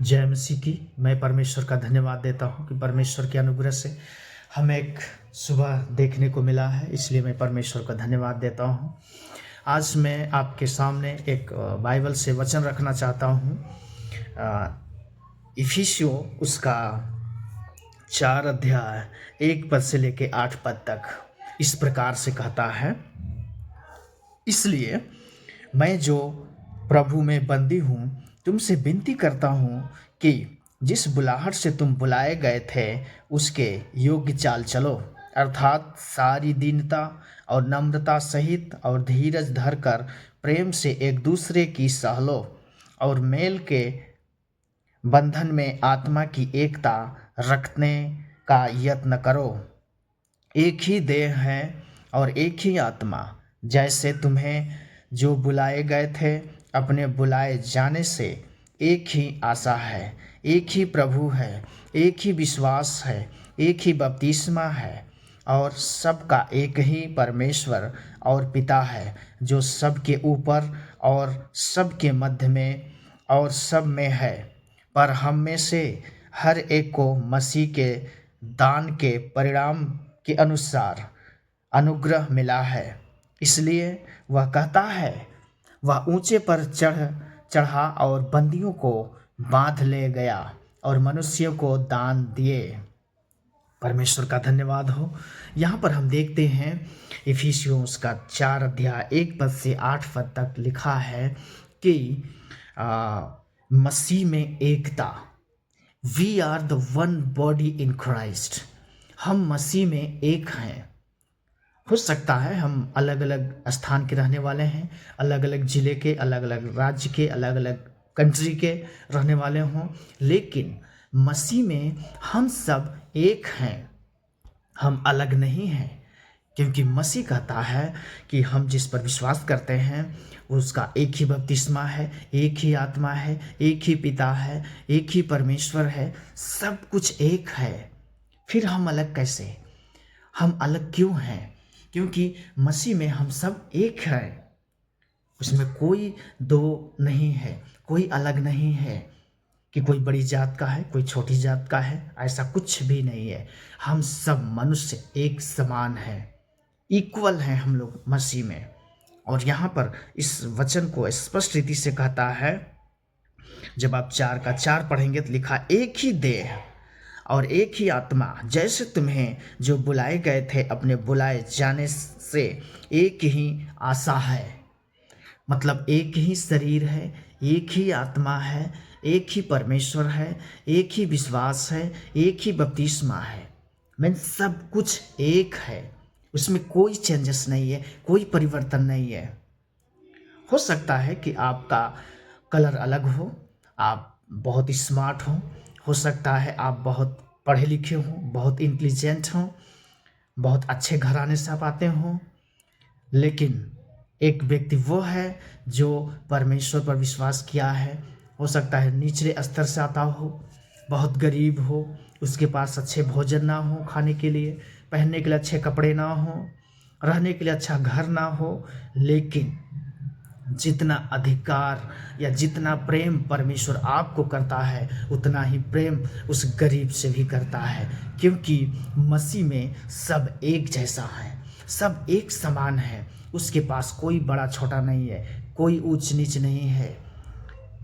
जय मसीह की। मैं परमेश्वर का धन्यवाद देता हूँ कि परमेश्वर के अनुग्रह से हमें एक सुबह देखने को मिला है, इसलिए मैं परमेश्वर का धन्यवाद देता हूँ। आज मैं आपके सामने एक बाइबल से वचन रखना चाहता हूँ। इफिसियों उसका 4 अध्याय 1 पद से लेके 8 पद तक इस प्रकार से कहता है, इसलिए मैं जो प्रभु में बंदी हूँ तुमसे विनती करता हूँ कि जिस बुलाहट से तुम बुलाए गए थे उसके योग्य चाल चलो, अर्थात सारी दीनता और नम्रता सहित और धीरज धरकर प्रेम से एक दूसरे की सह लो और मेल के बंधन में आत्मा की एकता रखने का यत्न करो। एक ही देह है और एक ही आत्मा, जैसे तुम्हें जो बुलाए गए थे अपने बुलाए जाने से एक ही आशा है, एक ही प्रभु है, एक ही विश्वास है, एक ही बपतिस्मा है और सबका एक ही परमेश्वर और पिता है, जो सबके ऊपर और सबके मध्य में और सब में है। पर हम में से हर एक को मसीह के दान के परिणाम के अनुसार अनुग्रह मिला है। इसलिए वह कहता है, वह ऊंचे पर चढ़ा और बंदियों को बांध ले गया और मनुष्यों को दान दिए। परमेश्वर का धन्यवाद हो। यहाँ पर हम देखते हैं इफिसियों उसका 4 अध्याय 1 पद से 8 पद तक लिखा है कि मसीह में एकता, we are the one body in Christ. हम मसीह में एक हैं। हो सकता है हम अलग अलग स्थान के रहने वाले हैं, अलग अलग ज़िले के, अलग अलग राज्य के, अलग अलग कंट्री के रहने वाले हों, लेकिन मसीह में हम सब एक हैं। हम अलग नहीं हैं, क्योंकि मसीह कहता है कि हम जिस पर विश्वास करते हैं उसका एक ही बपतिस्मा है, एक ही आत्मा है, एक ही पिता है, एक ही परमेश्वर है, सब कुछ एक है। फिर हम अलग कैसे? हम अलग क्यों हैं? क्योंकि मसीह में हम सब एक हैं। उसमें कोई दो नहीं है, कोई अलग नहीं है कि कोई बड़ी जात का है, कोई छोटी जात का है, ऐसा कुछ भी नहीं है। हम सब मनुष्य एक समान हैं, इक्वल हैं हम लोग मसीह में। और यहाँ पर इस वचन को स्पष्ट रीति से कहता है, जब आप 4 का 4 पढ़ेंगे तो लिखा, एक ही देह और एक ही आत्मा, जैसे तुम्हें जो बुलाए गए थे अपने बुलाए जाने से एक ही आशा है। मतलब एक ही शरीर है, एक ही आत्मा है, एक ही परमेश्वर है, एक ही विश्वास है, एक ही बपतिस्मा है। मैं सब कुछ एक है, उसमें कोई चेंजेस नहीं है, कोई परिवर्तन नहीं है। हो सकता है कि आपका कलर अलग हो, आप बहुत स्मार्ट हो सकता है आप बहुत पढ़े लिखे हों, बहुत इंटेलिजेंट हों, बहुत अच्छे घराने से आप आते हों, लेकिन एक व्यक्ति वो है जो परमेश्वर पर विश्वास किया है। हो सकता है निचले स्तर से आता हो, बहुत गरीब हो, उसके पास अच्छे भोजन ना हो, खाने के लिए, पहनने के लिए अच्छे कपड़े ना हो, रहने के लिए अच्छा घर ना हो, लेकिन जितना अधिकार या जितना प्रेम परमेश्वर आपको करता है उतना ही प्रेम उस गरीब से भी करता है, क्योंकि मसीह में सब एक जैसा है, सब एक समान है। उसके पास कोई बड़ा छोटा नहीं है, कोई ऊंच नीच नहीं है,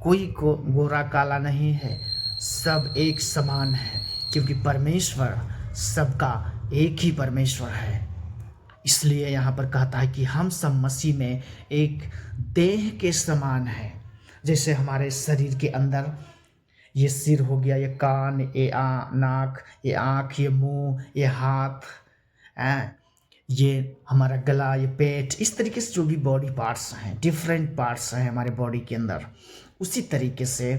कोई को गोरा काला नहीं है, सब एक समान है, क्योंकि परमेश्वर सबका एक ही परमेश्वर है। इसलिए यहाँ पर कहता है कि हम सब मसीह में एक देह के समान हैं। जैसे हमारे शरीर के अंदर ये सिर हो गया, ये कान, ये नाक, ये आँख, ये मुंह, ये हाथ, ये हमारा गला, ये पेट, इस तरीके से जो भी बॉडी पार्ट्स हैं, डिफरेंट पार्ट्स हैं हमारे बॉडी के अंदर, उसी तरीके से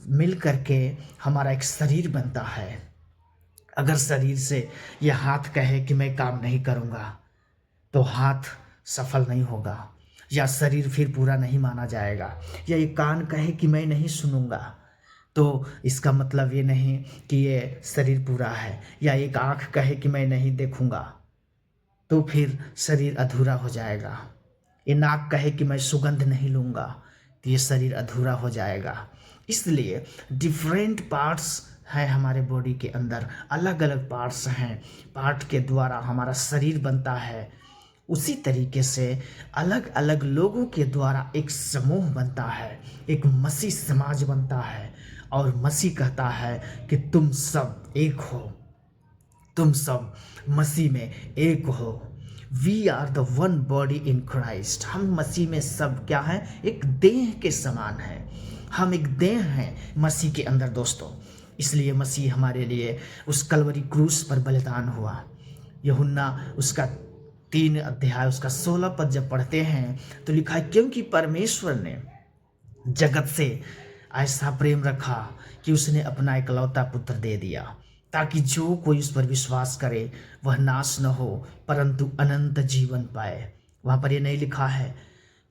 मिल करके हमारा एक शरीर बनता है। अगर शरीर से ये हाथ कहे कि मैं काम नहीं करूँगा तो हाथ सफल नहीं होगा, या शरीर फिर पूरा नहीं माना जाएगा। या ये कान कहे कि मैं नहीं सुनूंगा तो इसका मतलब ये नहीं कि ये शरीर पूरा है। या एक आँख कहे कि मैं नहीं देखूंगा तो फिर शरीर अधूरा हो जाएगा। ये नाक कहे कि मैं सुगंध नहीं लूँगा तो ये शरीर अधूरा हो जाएगा। इसलिए डिफरेंट पार्ट्स है हमारे बॉडी के अंदर, अलग अलग पार्ट्स हैं, पार्ट के द्वारा हमारा शरीर बनता है। उसी तरीके से अलग अलग लोगों के द्वारा एक समूह बनता है, एक मसीह समाज बनता है। और मसीह कहता है कि तुम सब एक हो, तुम सब मसीह में एक हो। We are the one body in Christ. हम मसीह में सब क्या है, एक देह के समान है। हम एक देह हैं मसीह के अंदर दोस्तों। इसलिए मसीह हमारे लिए उस कलवरी क्रूस पर बलिदान हुआ। यूहन्ना उसका 3 अध्याय उसका 16 पद जब पढ़ते हैं तो लिखा है, क्योंकि परमेश्वर ने जगत से ऐसा प्रेम रखा कि उसने अपना इकलौता पुत्र दे दिया, ताकि जो कोई उस पर विश्वास करे वह नाश न हो परंतु अनंत जीवन पाए। वहाँ पर ये नहीं लिखा है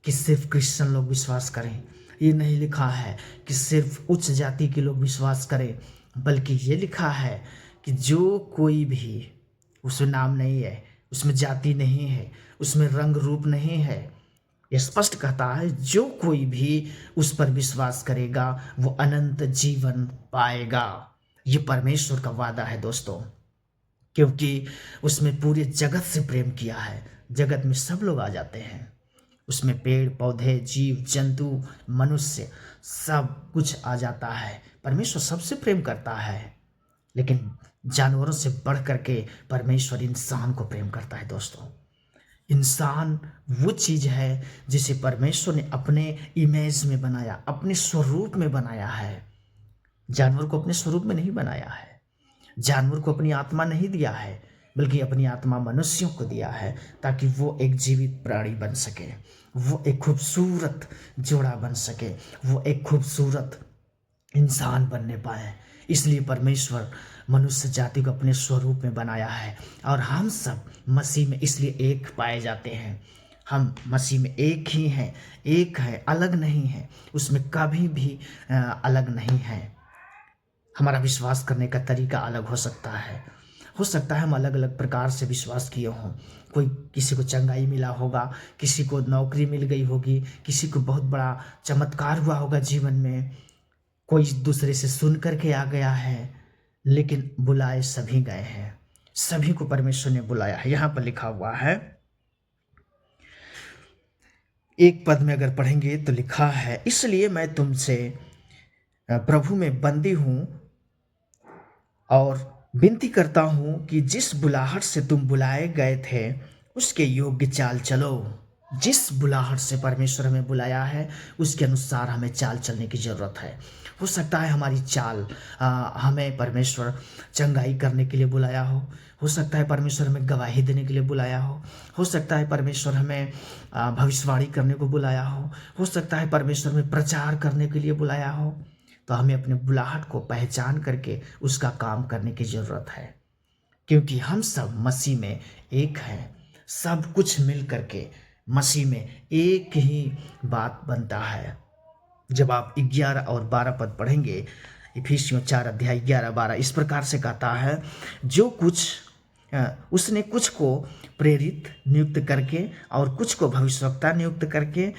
कि सिर्फ क्रिश्चियन लोग विश्वास करें, ये नहीं लिखा है कि सिर्फ उच्च जाति के लोग विश्वास करें, बल्कि ये लिखा है कि जो कोई भी, उसमें नाम नहीं है, उसमें जाति नहीं है, उसमें रंग रूप नहीं है, यह स्पष्ट कहता है जो कोई भी उस पर विश्वास करेगा वो अनंत जीवन पाएगा। ये परमेश्वर का वादा है दोस्तों, क्योंकि उसमें पूरे जगत से प्रेम किया है। जगत में सब लोग आ जाते हैं, उसमें पेड़ पौधे, जीव जंतु, मनुष्य, सब कुछ आ जाता है। परमेश्वर सबसे प्रेम करता है, लेकिन जानवरों से बढ़ करके परमेश्वर इंसान को प्रेम करता है दोस्तों। इंसान वो चीज़ है जिसे परमेश्वर ने अपने इमेज में बनाया, अपने स्वरूप में बनाया है। जानवर को अपने स्वरूप में नहीं बनाया है, जानवर को अपनी आत्मा नहीं दिया है, बल्कि अपनी आत्मा मनुष्यों को दिया है, ताकि वो एक जीवित प्राणी बन सके, वो एक खूबसूरत जोड़ा बन सके, वो एक खूबसूरत इंसान बनने पाए। इसलिए परमेश्वर मनुष्य जाति को अपने स्वरूप में बनाया है, और हम सब मसीह में इसलिए एक पाए जाते हैं। हम मसीह में एक ही हैं, एक है, अलग नहीं है, उसमें कभी भी अलग नहीं है। हमारा विश्वास करने का तरीका अलग हो सकता है, हम अलग अलग प्रकार से विश्वास किए हों। कोई, किसी को चंगाई मिला होगा, किसी को नौकरी मिल गई होगी, किसी को बहुत बड़ा चमत्कार हुआ होगा जीवन में, कोई दूसरे से सुन करके आ गया है, लेकिन बुलाए सभी गए हैं, सभी को परमेश्वर ने बुलाया है। यहाँ पर लिखा हुआ है, एक पद में अगर पढ़ेंगे तो लिखा है, इसलिए मैं तुमसे प्रभु में बंदी हूँ और विनती करता हूँ कि जिस बुलाहट से तुम बुलाए गए थे उसके योग्य चाल चलो। जिस बुलाहट से परमेश्वर हमें बुलाया है उसके अनुसार हमें चाल चलने की ज़रूरत है। हो सकता है हमारी चाल, हमें परमेश्वर चंगाई करने के लिए बुलाया हो सकता है परमेश्वर हमें गवाही देने के लिए बुलाया हो सकता है परमेश्वर हमें भविष्यवाणी करने को बुलाया हो सकता है परमेश्वर हमें प्रचार करने के लिए बुलाया हो। तो हमें अपने बुलाहट को पहचान करके उसका काम करने की ज़रूरत है, क्योंकि हम सब मसीह में एक हैं। सब कुछ मिल करके मसीह में एक ही बात बनता है। जब आप 11 और 12 पद पढ़ेंगे, इफिसियों 4 अध्याय 11-12 इस प्रकार से कहता है, जो कुछ उसने कुछ को प्रेरित नियुक्त करके और कुछ को भविष्यवक्ता नियुक्त करके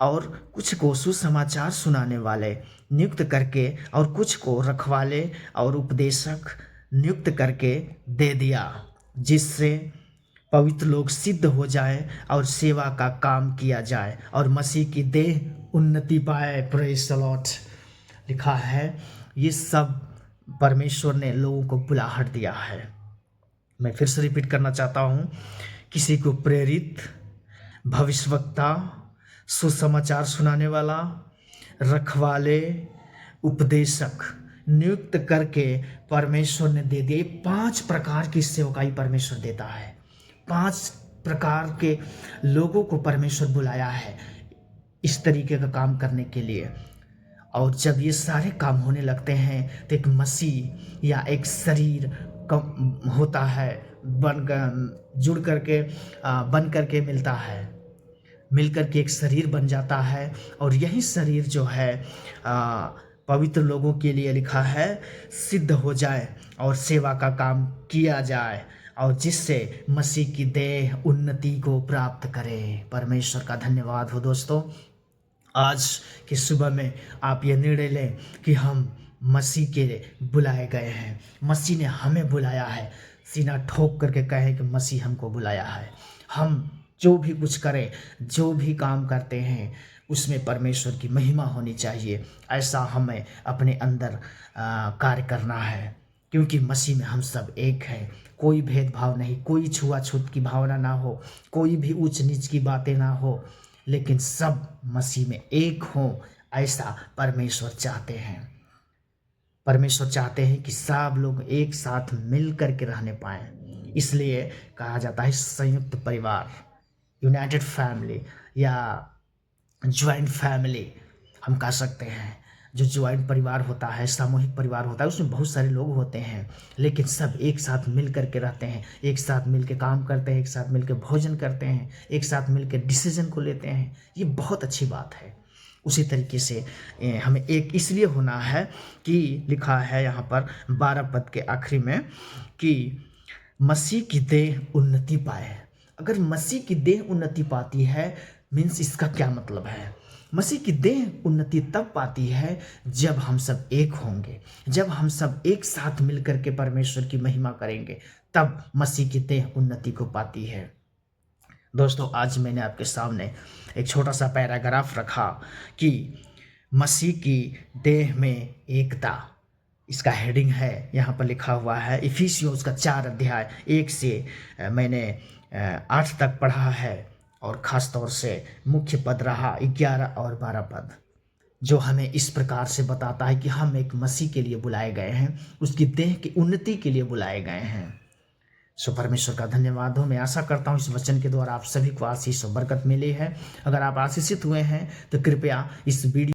और कुछ को सुसमाचार सुनाने वाले नियुक्त करके और कुछ को रखवाले और उपदेशक नियुक्त करके दे दिया, जिससे पवित्र लोग सिद्ध हो जाए और सेवा का काम किया जाए और मसीह की देह उन्नति पाए। Praise the Lord. लिखा है, ये सब परमेश्वर ने लोगों को बुलाहट दिया है। मैं फिर से रिपीट करना चाहता हूँ, किसी को प्रेरित, भविष्यवक्ता, सुसमाचार सुनाने वाला, रखवाले, उपदेशक नियुक्त करके परमेश्वर ने दे दिए। 5 प्रकार की सेवकाई परमेश्वर देता है। 5 प्रकार के लोगों को परमेश्वर बुलाया है इस तरीके का काम करने के लिए। और जब ये सारे काम होने लगते हैं तो एक मसीह या एक शरीर होता है, जुड़ करके बन करके मिलता है, मिलकर के एक शरीर बन जाता है। और यही शरीर जो है पवित्र लोगों के लिए लिखा है सिद्ध हो जाए और सेवा का काम किया जाए, और जिससे मसीह की देह उन्नति को प्राप्त करे। परमेश्वर का धन्यवाद हो दोस्तों। आज की सुबह में आप ये निर्णय लें कि हम मसीह के लिए बुलाए गए हैं, मसीह ने हमें बुलाया है। सीना ठोक करके कहें कि मसीह हमको बुलाया है। हम जो भी कुछ करें, जो भी काम करते हैं, उसमें परमेश्वर की महिमा होनी चाहिए। ऐसा हमें अपने अंदर कार्य करना है, क्योंकि मसीह में हम सब एक हैं। कोई भेदभाव नहीं, कोई छुआछूत की भावना ना हो, कोई भी ऊंच नीच की बातें ना हो, लेकिन सब मसीह में एक हों, ऐसा परमेश्वर चाहते हैं। परमेश्वर चाहते हैं कि सब लोग एक साथ मिल कर के रहने पाएं। इसलिए कहा जाता है संयुक्त परिवार, यूनाइटेड फैमिली या ज्वाइंट फैमिली हम कह सकते हैं। जो ज्वाइंट परिवार होता है, सामूहिक परिवार होता है, उसमें बहुत सारे लोग होते हैं, लेकिन सब एक साथ मिल कर के रहते हैं, एक साथ मिल के काम करते हैं, एक साथ मिल के भोजन करते हैं, एक साथ मिल के डिसीजन को लेते हैं। ये बहुत अच्छी बात है। उसी तरीके से हमें एक इसलिए होना है कि लिखा है यहाँ पर 12 पद के आखिरी में कि मसीह की देह उन्नति पाए। अगर मसीह की देह उन्नति पाती है, मीन्स इसका क्या मतलब है? मसीह की देह उन्नति तब पाती है जब हम सब एक होंगे, जब हम सब एक साथ मिलकर के परमेश्वर की महिमा करेंगे, तब मसीह की देह उन्नति को पाती है। दोस्तों, आज मैंने आपके सामने एक छोटा सा पैराग्राफ रखा कि मसीह की देह में एकता, इसका हेडिंग है, यहाँ पर लिखा हुआ है इफिसियों उसका 4 अध्याय 1 से मैंने 8 तक पढ़ा है, और ख़ास तौर से मुख्य पद रहा 11 और 12 पद, जो हमें इस प्रकार से बताता है कि हम एक मसीह के लिए बुलाए गए हैं, उसकी देह की उन्नति के लिए बुलाए गए हैं। सो परमेश्वर का धन्यवाद हो। मैं आशा करता हूँ इस वचन के द्वारा आप सभी को आशीष और बरकत मिली है। अगर आप आशीषित हुए हैं तो कृपया इस वीडियो